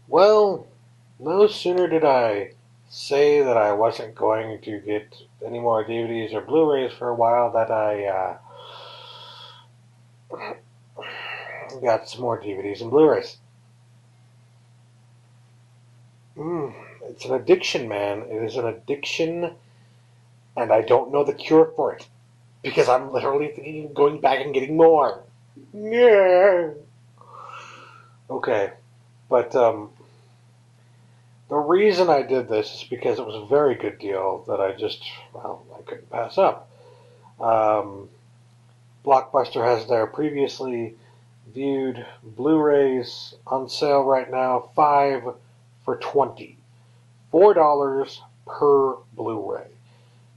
Well, no sooner did I say that I wasn't going to get any more DVDs or Blu-rays for a while that I got some more DVDs and Blu-rays. It's an addiction, man. It is an addiction, and I don't know the cure for it because I'm literally thinking of going back and getting more. Yeah. Okay, but the reason I did this is because it was a very good deal that I couldn't pass up. Um, Blockbuster has their previously viewed Blu-rays on sale right now, 5 for 20. $4 per Blu-ray.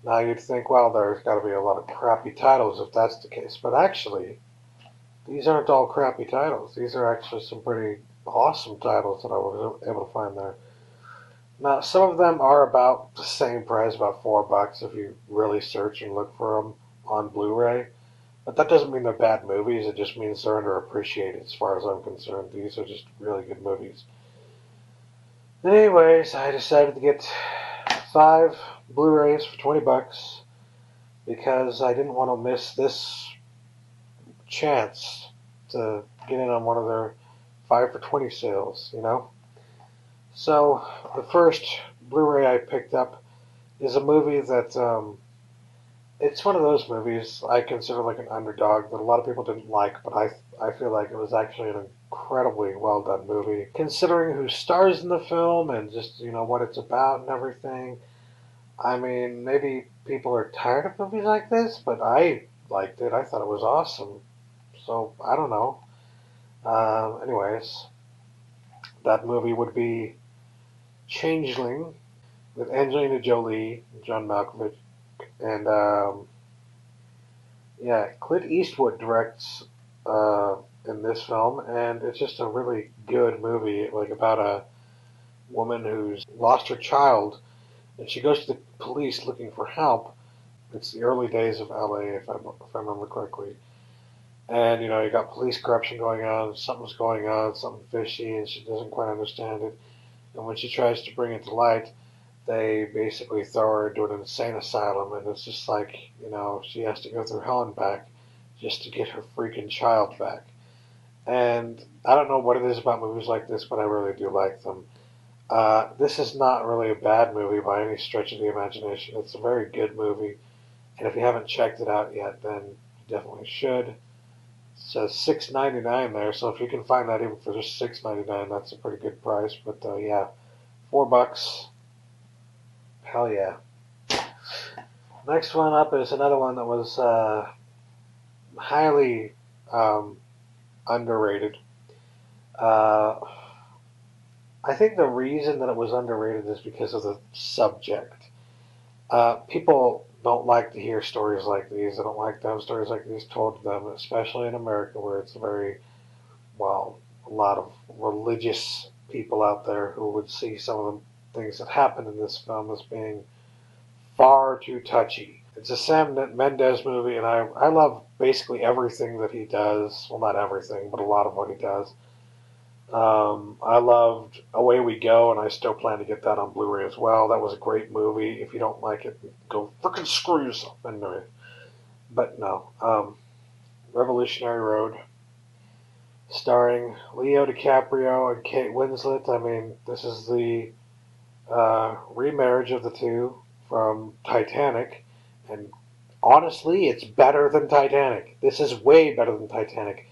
Now you'd think, well, there's got to be a lot of crappy titles if that's the case, but actually, these aren't all crappy titles. These are actually some pretty awesome titles that I was able to find there. Now, some of them are about the same price, about $4 if you really search and look for them on Blu-ray. But that doesn't mean they're bad movies. It just means they're underappreciated as far as I'm concerned. These are just really good movies. Anyways, I decided to get 5 Blu-rays for $20 because I didn't want to miss this chance to get in on one of their 5 for 20 sales, you know? So, the first Blu-ray I picked up is a movie that, it's one of those movies I consider like an underdog that a lot of people didn't like, but I feel like it was actually an incredibly well done movie. Considering who stars in the film and just, you know, what it's about and everything. I mean, maybe people are tired of movies like this, but I liked it. I thought it was awesome. So, I don't know. Anyways, that movie would be Changeling with Angelina Jolie, John Malkovich, and yeah, Clint Eastwood directs in this film, and it's just a really good movie, like about a woman who's lost her child, and she goes to the police looking for help. It's the early days of LA, if I remember correctly. And you know, you got police corruption going on, something's going on, something fishy, and she doesn't quite understand it. And when she tries to bring it to light, they basically throw her into an insane asylum, and it's just like, you know, she has to go through hell and back just to get her freaking child back. And I don't know what it is about movies like this, but I really do like them. This is not really a bad movie by any stretch of the imagination. It's a very good movie, and if you haven't checked it out yet, then you definitely should. It says $6.99 there, so if you can find that even for just $6.99, that's a pretty good price. But yeah, $4. Hell yeah. Next one up is another one that was highly underrated. Uh, I think the reason that it was underrated is because of the subject. People don't like to hear stories like these. They don't like to have stories like these told to them, especially in America where it's a lot of religious people out there who would see some of the things that happen in this film as being far too touchy. It's a Sam Mendes movie, and I love basically everything that he does. Well, not everything, but a lot of what he does. I loved Away We Go, and I still plan to get that on Blu-ray as well. That was a great movie. If you don't like it, go frickin' screw yourself. Anyway, but no. Revolutionary Road, starring Leo DiCaprio and Kate Winslet. I mean, this is the remarriage of the two from Titanic, and honestly, it's better than Titanic. This is way better than Titanic.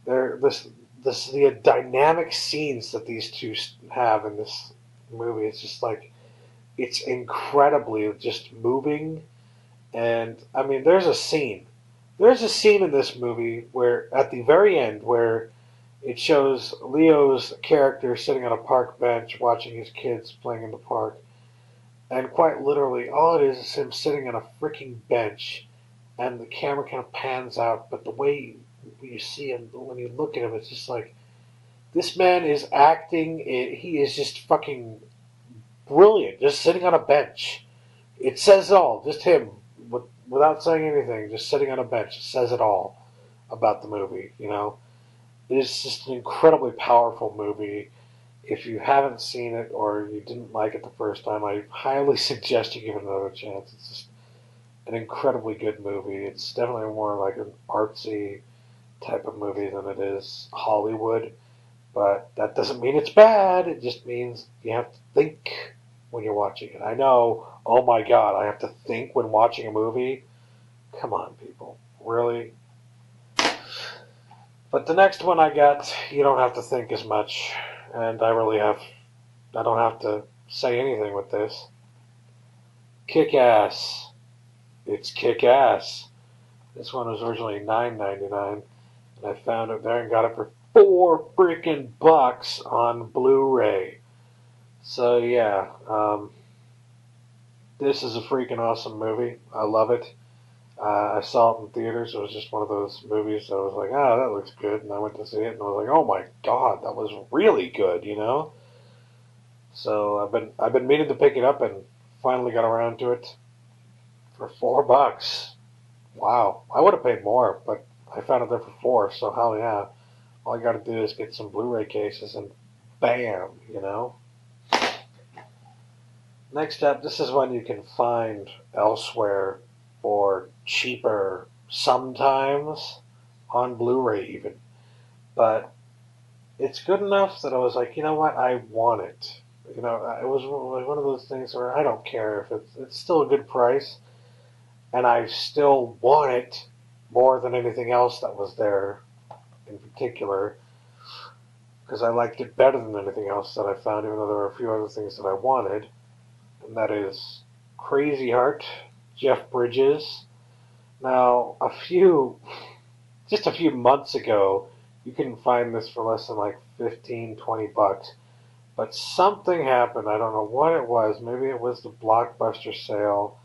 The dynamic scenes that these two have in this movie, it's just like, it's incredibly just moving. And I mean, there's a scene in this movie where at the very end where it shows Leo's character sitting on a park bench watching his kids playing in the park. And quite literally, all it is him sitting on a freaking bench, and the camera kind of pans out, but the way you see him, when you look at him, it's just like, this man is acting, he is just fucking brilliant, just sitting on a bench. It says it all, just him, without saying anything, just sitting on a bench, it says it all about the movie, you know. It's just an incredibly powerful movie. if you haven't seen it or you didn't like it the first time, I highly suggest you give it another chance. It's just an incredibly good movie. It's definitely more like an artsy type of movie than it is Hollywood. But that doesn't mean it's bad. It just means you have to think when you're watching it. I know, oh my God, I have to think when watching a movie. Come on, people. Really? But the next one I got, you don't have to think as much. And I don't have to say anything with this. Kick-Ass. It's Kick-Ass. This one was originally $9.99, and I found it there and got it for $4 on Blu-ray. So yeah, this is a freaking awesome movie. I love it. I saw it in theaters. It was just one of those movies that I was like, oh, that looks good, and I went to see it, and I was like, oh my God, that was really good, you know. So I've been meaning to pick it up, and finally got around to it for $4. Wow, I would have paid more, but I found it there for four. So hell yeah, all I got to do is get some Blu-ray cases, and bam, you know. Next up, this is one you can find elsewhere for cheaper, sometimes on Blu-ray even, but it's good enough that I was like, you know what, I want it. You know, it was one of those things where I don't care if it's still a good price, and I still want it more than anything else that was there in particular, because I liked it better than anything else that I found, even though there were a few other things that I wanted, and that is Crazy Heart, Jeff Bridges. Now, just a few months ago, you couldn't find this for less than like 15, $20. But something happened. I don't know what it was. Maybe it was the Blockbuster sale,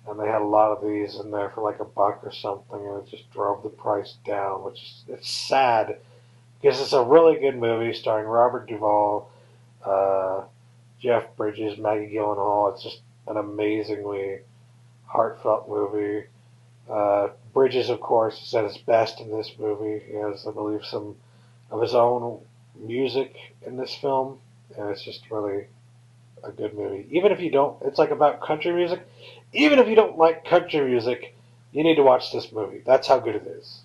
and they had a lot of these in there for like $1 or something, and it just drove the price down, which is it's sad because it's a really good movie starring Robert Duvall, uh, Jeff Bridges, Maggie Gyllenhaal. It's just an amazingly heartfelt movie. Bridges, of course, is at his best in this movie. He has, I believe, some of his own music in this film, and it's just really a good movie. Even if you don't, it's like about country music. Even if you don't like country music, you need to watch this movie. That's how good it is.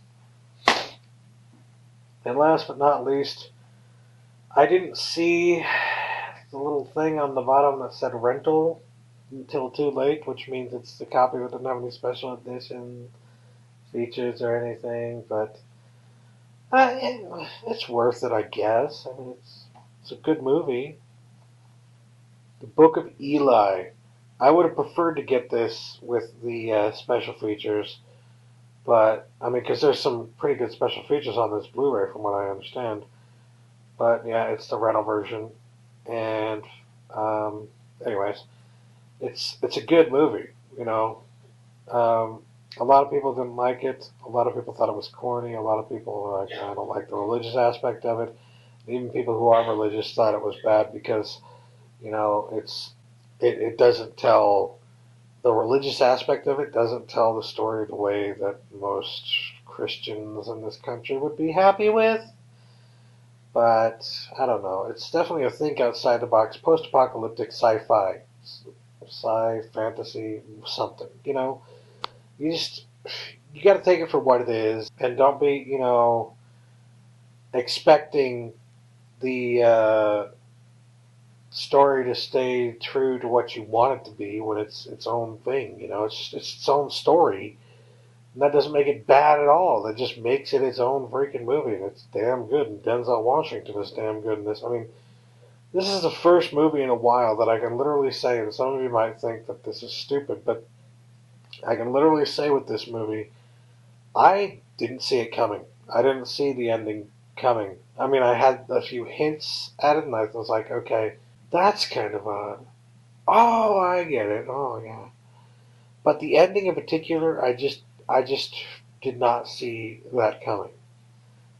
And last but not least, I didn't see the little thing on the bottom that said rental until too late, which means it's the copy that doesn't have any special edition features or anything, but it's worth it, I guess. I mean, it's a good movie. The Book of Eli. I would have preferred to get this with the special features, but I mean, because there's some pretty good special features on this Blu-ray, from what I understand. But yeah, it's the rental version, and anyways, it's a good movie. You know, a lot of people didn't like it. A lot of people thought it was corny. A lot of people were like, I don't like the religious aspect of it. Even people who are religious thought it was bad because, you know, it doesn't tell the religious aspect of it doesn't tell the story the way that most Christians in this country would be happy with. But I don't know. It's definitely a think outside the box, post-apocalyptic sci-fi, fantasy, something. You know, you just you got to take it for what it is, and don't be, you know, expecting the story to stay true to what you want it to be when it's its own thing. You know, it's its own story, and that doesn't make it bad at all. That just makes it its own freaking movie, and it's damn good. And Denzel Washington is damn good in this. I mean, this is the first movie in a while that I can literally say, and some of you might think that this is stupid, but I can literally say with this movie, I didn't see it coming. I didn't see the ending coming. I mean, I had a few hints at it, and I was like, okay, that's kind of odd. Oh, I get it. Oh, yeah. But the ending in particular, I just did not see that coming.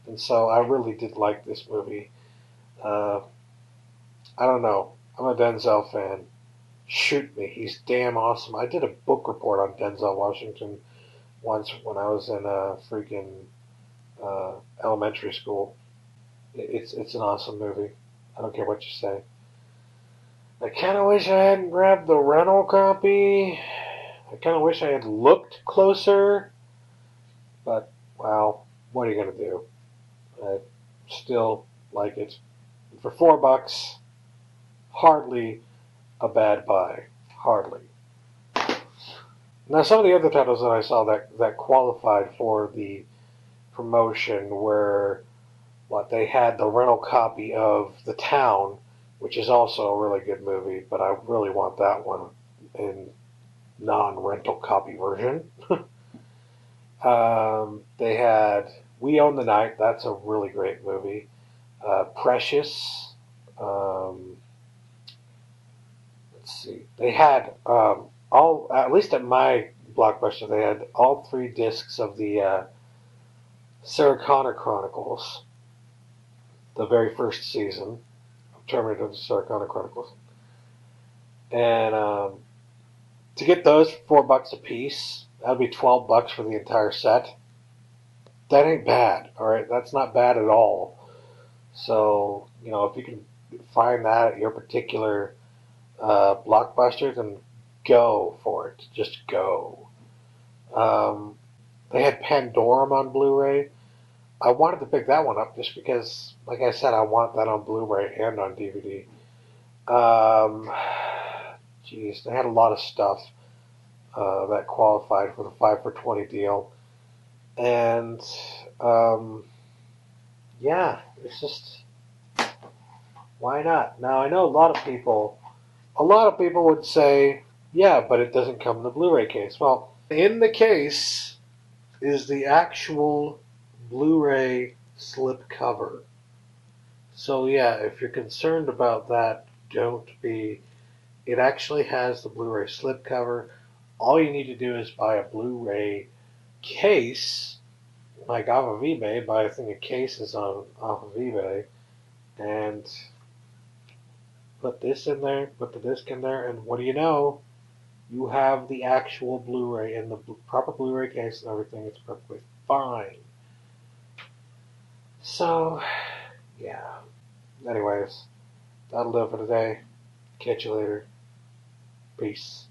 And so I really did like this movie. Uh, I don't know. I'm a Denzel fan. Shoot me. He's damn awesome. I did a book report on Denzel Washington once when I was in a freaking elementary school. It's an awesome movie. I don't care what you say. I kind of wish I hadn't grabbed the rental copy. I kind of wish I had looked closer. But, well, what are you going to do? I still like it. For $4, hardly a bad buy. Hardly. Now, some of the other titles that I saw that qualified for the promotion were what they had the rental copy of The Town, which is also a really good movie, but I really want that one in non-rental copy version. They had We Own the Night. That's a really great movie. Precious. Let's see. They had all, at least at my Blockbuster, they had all 3 discs of the Sarah Connor Chronicles, the very first season of Terminator: The Sarah Connor Chronicles. And to get those for $4 a piece, that would be $12 for the entire set. That ain't bad, all right? That's not bad at all. So, if you can find that at your particular Blockbuster, then go for it. Just go. They had Pandorum on Blu-ray. I wanted to pick that one up just because, like I said, I want that on Blu-ray and on DVD. Geez, they had a lot of stuff that qualified for the 5 for 20 deal. And, yeah, it's just, why not? Now, I know a lot of people would say, yeah, but it doesn't come in the Blu-ray case. Well, in the case is the actual Blu-ray slip cover. So yeah, if you're concerned about that, don't be. It actually has the Blu-ray slip cover. All you need to do is buy a Blu-ray case, like off of eBay, buy a thing of cases off of eBay, and put this in there, put the disc in there, and what do you know? You have the actual Blu-ray in the proper Blu-ray case and everything. It's perfectly fine. So, yeah. Anyways, that'll do it for today. Catch you later. Peace.